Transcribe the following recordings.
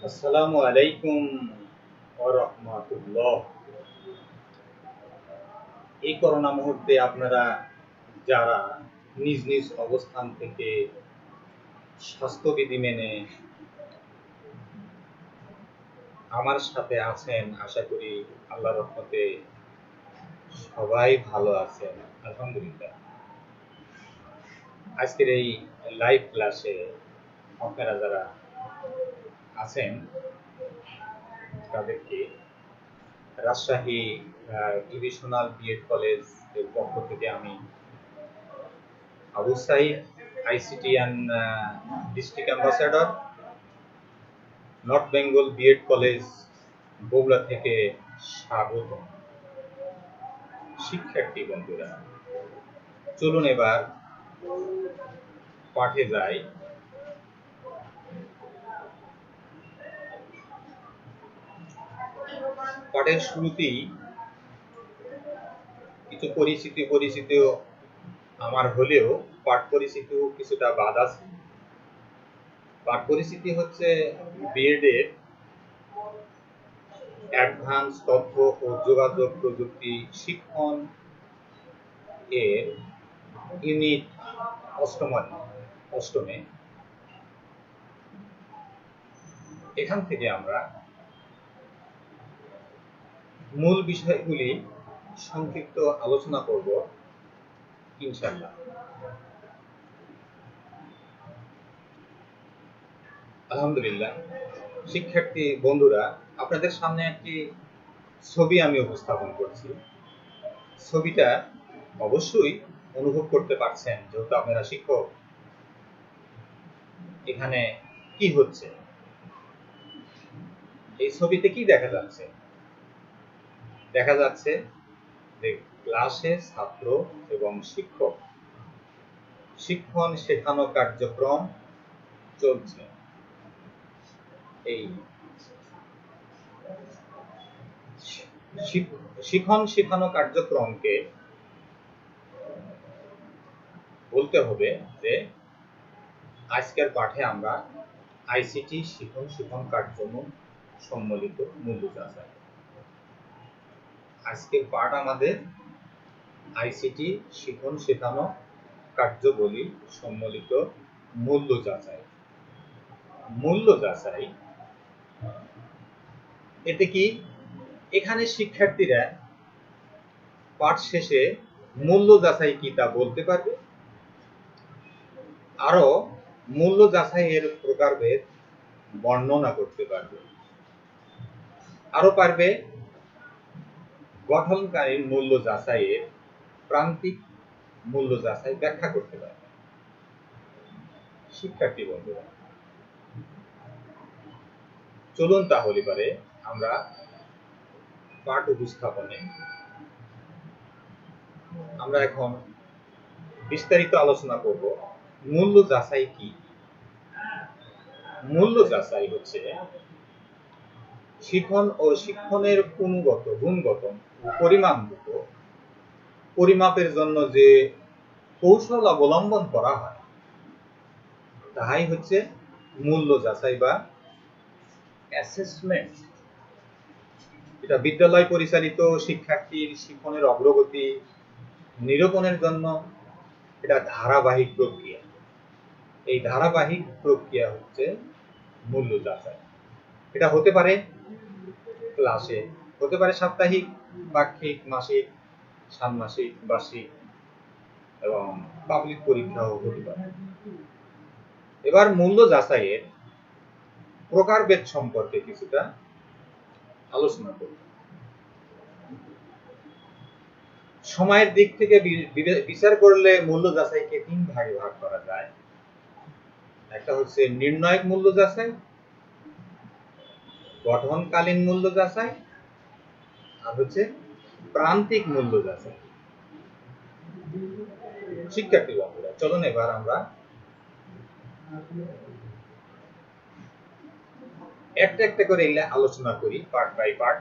আসসালামু আলাইকুম ওয়া রাহমাতুল্লাহ। এই করোনা মুহূর্তে আপনারা যারা নিজ নিজ অবস্থান থেকে স্বাস্থ্যবিধি মেনে আমার সাথে আছেন, আশা করি আল্লাহর রহমতে সবাই ভালো আছেন। আলহামদুলিল্লাহ। আজকের এই লাইভ ক্লাসে আপনারা যারা আছেন তাদেরকে রাজশাহী ডিভিশনাল বিএড কলেজ এর পক্ষ থেকে আমি Abu Sayeed ICT and district ambassador North Bengal BEd college Bogura থেকে স্বাগত। শিক্ষার্থী বন্ধুরা, চলুন এবার পাঠে যাই। পাঠের শুরুতেই কিছু পরিচিত আমার হলেও পাঠ পরিচিতিও কিছুটা বাদ আছে। পাঠ পরিচিতি হচ্ছে বিএড এর অ্যাডভান্স তথ্য ও যোগাযোগ প্রযুক্তি শিক্ষণ এর ইউনিট অষ্টমে। এখান থেকে আমরা মূল বিষয়গুলি সংক্ষিপ্ত আলোচনা করব ইনশাআল্লাহ। আলহামদুলিল্লাহ। শিক্ষার্থী বন্ধুরা, আপনাদের সামনে একটি ছবি আমি উপস্থাপন করছি। ছবিটা অবশ্যই অনুভব করতে পারছেন, যেহেতু আপনারা শিক্ষক। এখানে কি হচ্ছে, এই ছবিতে কি দেখা যাচ্ছে? দেখা যাচ্ছে যে ক্লাসে ছাত্র এবং শিক্ষক শিক্ষণ শেখানো কার্যক্রম চলছে। এই শিক্ষণ শেখানো কার্যক্রমকে বলতে হবে যে আজকের পাঠে আমরা আইসিটি শিক্ষণ কার্যক্রম সম্মিলিত মূল্য যাচাই। আজকের পাঠ আমাদের আইসিটি শিক্ষণ শেখানো কার্যবলী সম্মিলিত মূল্য যাচাই। মূল্য যাচাই এতে কি, এখানে শিক্ষার্থীরা পাঠ শেষে মূল্য যাচাই কি তা বলতে পারবে, আরো মূল্য যাচাই এর প্রকারভেদ বর্ণনা করতে পারবে, আরো পারবে গঠনকারী মূল্য যাচাইয়ের প্রান্তিক মূল্য যাচাই ব্যাখ্যা করতে পারবে। শিক্ষার্থী বন্ধুরা, চলুন তাহলে পারে আমরা পাঠ উপস্থাপনে আমরা এখন বিস্তারিত আলোচনা করব। মূল্য যাচাই কি? মূল্য যাচাই হচ্ছে শিক্ষণ ও শিক্ষণের গুণগত পরিমাণগত পরিমাপের জন্য যে কৌশল অবলম্বন করা হয় তাহাই হচ্ছে মূল্য যাচাই বা অ্যাসেসমেন্ট। এটা বিদ্যালয় পরিচালিত শিক্ষার্থীর শিক্ষণের অগ্রগতি নিরূপণের জন্য এটা ধারাবাহিক প্রক্রিয়া। এই ধারাবাহিক প্রক্রিয়া হচ্ছে মূল্য যাচাই। এটা হতে পারে ক্লাসে, হতে পারে সাপ্তাহিক, পাক্ষিক, মাসিক, ষান্মাসিক, বার্ষিক এবং পাবলিক পরীক্ষাও হতে পারে। এবার মূল্য যাচাইয়ের প্রকারভেদ সম্পর্কে কিছুটা আলোচনা করব। সময়ের দিক থেকে বিচার করলে মূল্য যাচাইকে তিন ভাগে ভাগ করা যায়। একটা হচ্ছে নির্ণায়ক মূল্য যাচাই, গঠনকালীন মূল্য যাচাই, আর হচ্ছে প্রান্তিক মূল্য যাচাই। শিক্ষার্থী বন্ধুরা, চলুন এবার আমরা একটা করে আলোচনা করি, পার্ট বাই পার্ট।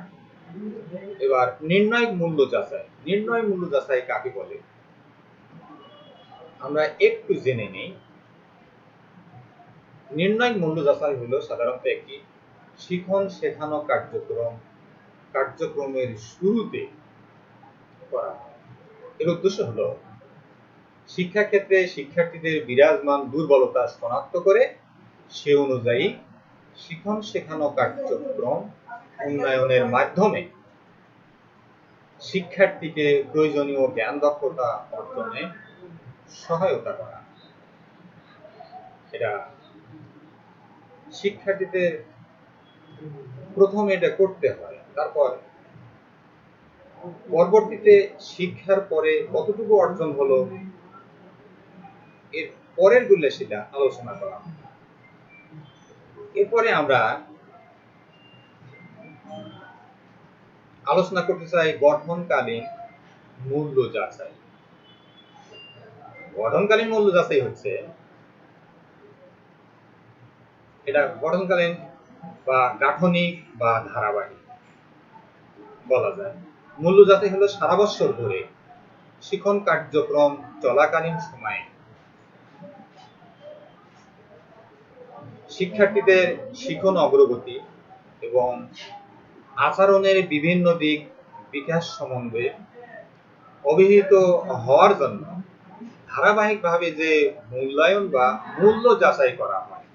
এবার নির্ণায়ক মূল্য যাচাই। নির্ণয় মূল্য যাচাই কাকে বলে আমরা একটু জেনে নেই। নির্ণায়ক মূল্য যাচাই হলো সাধারণত একটি শিখন শেখানো কার্যক্রমের শুরুতে করা হয়। এর উদ্দেশ্য হলো শিক্ষাক্ষেত্রে শিক্ষার্থীদের বিরাজমান দুর্বলতা শনাক্ত করে সে অনুযায়ী শিখন শেখানো কার্যক্রম উন্নয়নের মাধ্যমে শিক্ষার্থীকে প্রয়োজনীয় জ্ঞান দক্ষতা অর্জনে সহায়তা করা। এটা শিক্ষার্থীদের প্রথমে এটা করতে হয়, তারপর পরবর্তীতে শিক্ষার পরে কতটুকু অর্জন হলো এর পরের গুলো সেটা আলোচনা করা। এরপরে আমরা আলোচনা করতে চাই গঠনকালীন মূল্য যাচাই। গঠনকালীন মূল্য যাচাই হচ্ছে এটা গঠনকালীন বা গাঠনিক বা ধারাবাহিক বলা যায়। মূল্য যাচাই হলো সারা বছর ধরে শিখন কার্যক্রম চলাকালীন সময়ে শিক্ষার্থীদের শিখন অগ্রগতি এবং আচরণের বিভিন্ন দিক বিকাশ সম্বন্ধে অভিহিত হওয়ার জন্য ধারাবাহিকভাবে যে মূল্যায়ন বা মূল্য যাচাই করা হয়।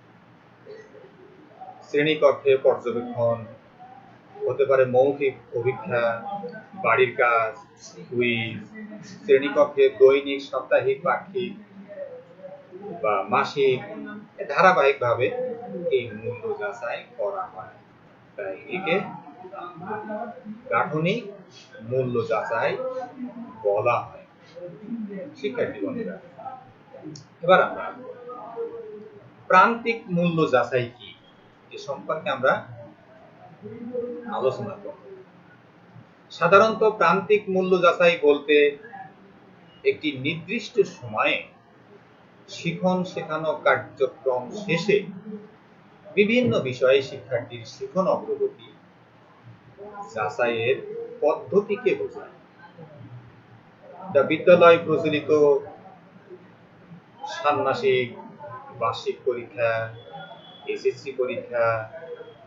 শ্রেণীকক্ষে পর্যবেক্ষণ হতে পারে, মৌখিক অভিজ্ঞতা, বাড়ির কাজ, কুইজ, শ্রেণীকক্ষে দৈনিক, সাপ্তাহিক, পাক্ষিক বা মাসিক ধারাবাহিকভাবে এই মূল্য যাচাই করা হয়। তাই একে গাঠনিক মূল্য যাচাই বলা হয়। শিক্ষার্থী বন্ধুরা, এবার আমরা প্রান্তিক মূল্য যাচাই কি এ সম্পর্কে আমরা আলোচনা করব। সাধারণত প্রান্তিক মূল্য যাচাই বলতে একটি নির্দিষ্ট সময়ে শিখন শেখানো কার্যক্রম শেষে বিভিন্ন বিষয়ে শিক্ষার্থীর শিখন অগ্রগতি যাচাইয়ের পদ্ধতিকে বোঝায়। বিদ্যালয় প্রচলিত ষান্মাসিক, বার্ষিক পরীক্ষা, এসএসসি পরীক্ষা,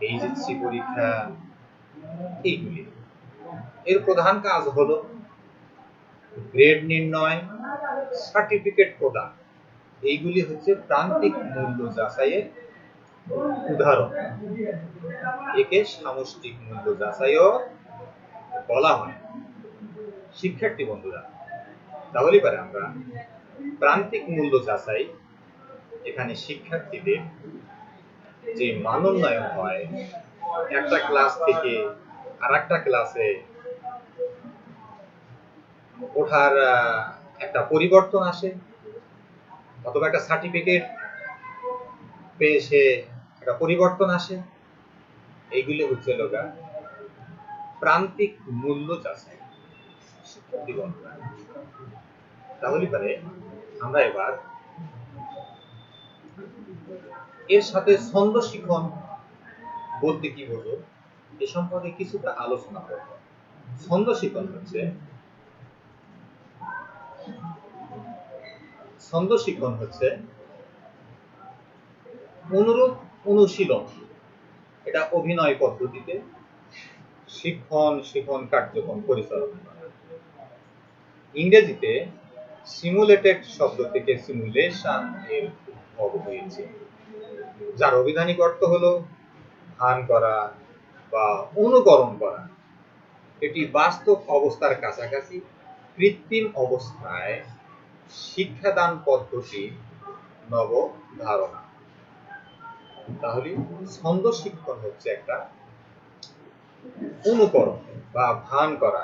এইচএসসি পরীক্ষা, এইগুলি এর প্রধান কাজ হলো গ্রেড নির্ণয়, সার্টিফিকেট প্রদান। এইগুলি হচ্ছে প্রান্তিক মূল্য যাচাইয়ের উদাহরণ। একে সামষ্টিক মূল্য যাচাইও বলা হয়। শিক্ষার্থী বন্ধুরা, তাহলে এবারে আমরা প্রান্তিক মূল্য যাচাই, এখানে শিক্ষার্থীদের যে মানোন্নয়ন হয়, একটা ক্লাস থেকে আরেকটা ক্লাসে ওঠার একটা পরিবর্তন আসে, অথবা একটা সার্টিফিকেট পেয়ে সে একটা পরিবর্তন আসে, এইগুলি হচ্ছে লোকা প্রান্তিক মূল্য যাচাই। শিক্ষার্থী বন্ধুরা, তাহলে পারে আমরা এবার এর সাথে ছন্দ শিখন বলতে কি বোঝো এ সম্পর্কে কিছুটা আলোচনা করব। ছন্দ শিখন হচ্ছে অনুরূপ অনুশীলন। এটা অভিনয় পদ্ধতিতে শিখন কার্যক্রম পরিচালনা করা। ইংরেজিতে সিমুলেটেড শব্দ থেকে সিমুলেশন এর উদ্ভব হয়েছে, যার অভিধানিক অর্থ হলো ধান করা বা অনুকরণ করা। এটি বাস্তব অবস্থার কাছাকাছি কৃত্রিম অবস্থায় শিক্ষাদান পদ্ধতি নব ধারণা। তাহলে ছন্দ শিক্ষণ হচ্ছে একটা অনুকরণ বা ভান করা,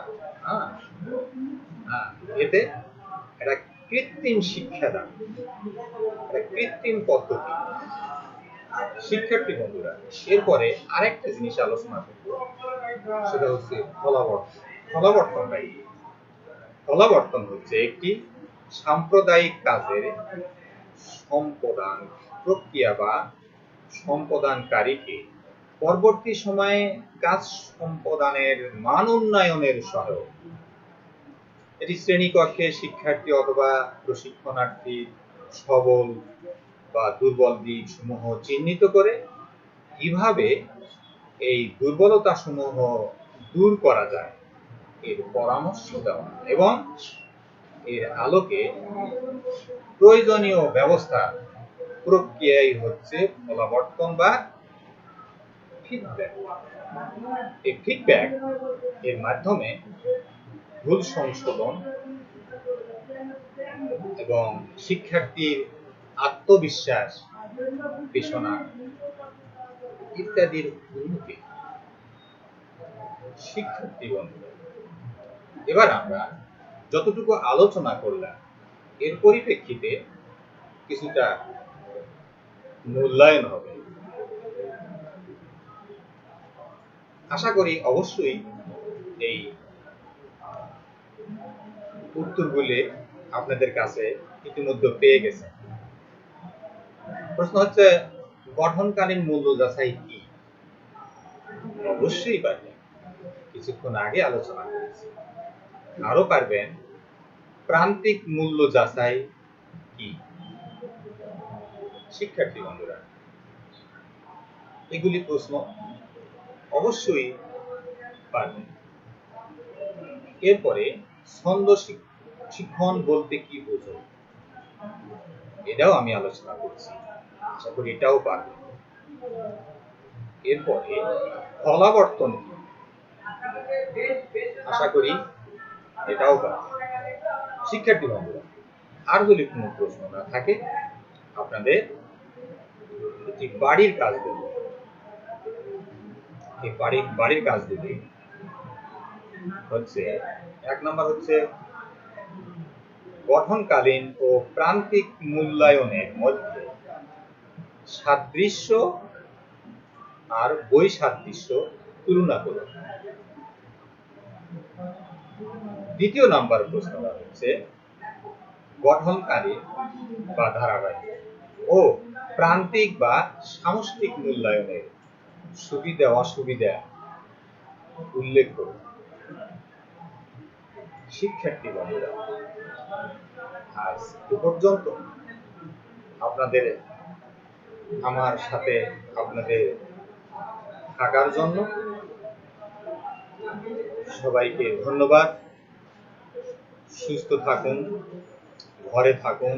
এতে একটা কৃত্রিম শিক্ষাদান, একটা কৃত্রিম পদ্ধতি। শিক্ষার্থী বন্ধুরা, এরপরে আরেকটা জিনিস আলোচনা করব, সেটা হচ্ছে ফলাবর্তন। ফলাবর্তন হচ্ছে একটি সাম্প্রদায়িক কাজের সম্পাদন প্রক্রিয়া বা সম্পাদনকারীকে পরবর্তী সময়ে কাজ সম্পাদনের মান উন্নয়নের সহায়ক। এটি শ্রেণীকক্ষে শিক্ষার্থী অথবা প্রশিক্ষণার্থী সবল বা দুর্বল দিক সমূহ চিহ্নিত করে কিভাবে এই দুর্বলতা সমূহ দূর করা যায় এর পরামর্শ দেওয়া এবং এর আলোকে প্রয়োজনীয় ব্যবস্থা প্রক্রিয়াই হচ্ছে ফলাবর্তন বা ফিডব্যাক। এই ফিডব্যাক এর মাধ্যমে ভুল সংশোধন এবং শিক্ষার্থীর আত্মবিশ্বাস পেশনা ইত্যাদির উন্নতি। শিক্ষার্থী বন্ধুরা, এবার আমরা যতটুকু আলোচনা করলাম এর পরিপ্রেক্ষিতে কিছুটা মূল্যায়ন হবে। আশা করি অবশ্যই এই উত্তরগুলি আপনাদের কাছে ইতিমধ্যে পেয়ে গেছে। প্রশ্ন হচ্ছে, গঠনকালীন মূল্য যাচাই কি? অবশ্যই পারবেন, কিছুক্ষণ আগে আলোচনা করেছি। আরো পারবেন, প্রান্তিক মূল্য যাচাই কি? শিক্ষার্থী বন্ধুরা, এগুলি প্রশ্ন অবশ্যই পারবেন। এরপরে ছন্দ শিক্ষণ বলতে কি বোঝো, এটাও আমি আলোচনা করছি, আশা করি এটাও পারবেন। এরপরে ফলাবর্তন কি, আশা করি এটাও পারবেন। শিক্ষার্থী বন্ধুরা, আর যদি কোনো প্রশ্ন না থাকে, আপনাদের একটি বাড়ির কাজ দেব। এই বাড়ির কাজ দিতে হচ্ছে, 1 নম্বর হচ্ছে গঠনকালীন ও প্রান্তিক মূল্যায়নের মধ্যে সাদৃশ্য আর বৈসাদৃশ্য তুলনা করুন। 2 নম্বর প্রশ্নটা হচ্ছে গঠনকালীন বা ধারাবাহিক ও প্রান্তিক বা সামষ্টিক মূল্যায়নের সুবিধা অসুবিধা উল্লেখ করুন। শিক্ষার্থী বন্ধুরা, আজ এ পর্যন্ত আপনাদের আমার সাথে আপনাদের থাকার জন্য সবাইকে ধন্যবাদ। সুস্থ থাকুন, ঘরে থাকুন,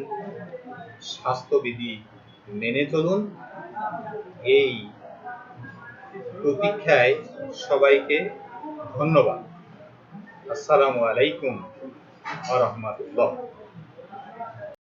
স্বাস্থ্যবিধি মেনে চলুন, এই প্রতীক্ষায় সবাইকে ধন্যবাদ। আসসালামু আলাইকুম ওয়া রাহমাতুল্লাহ।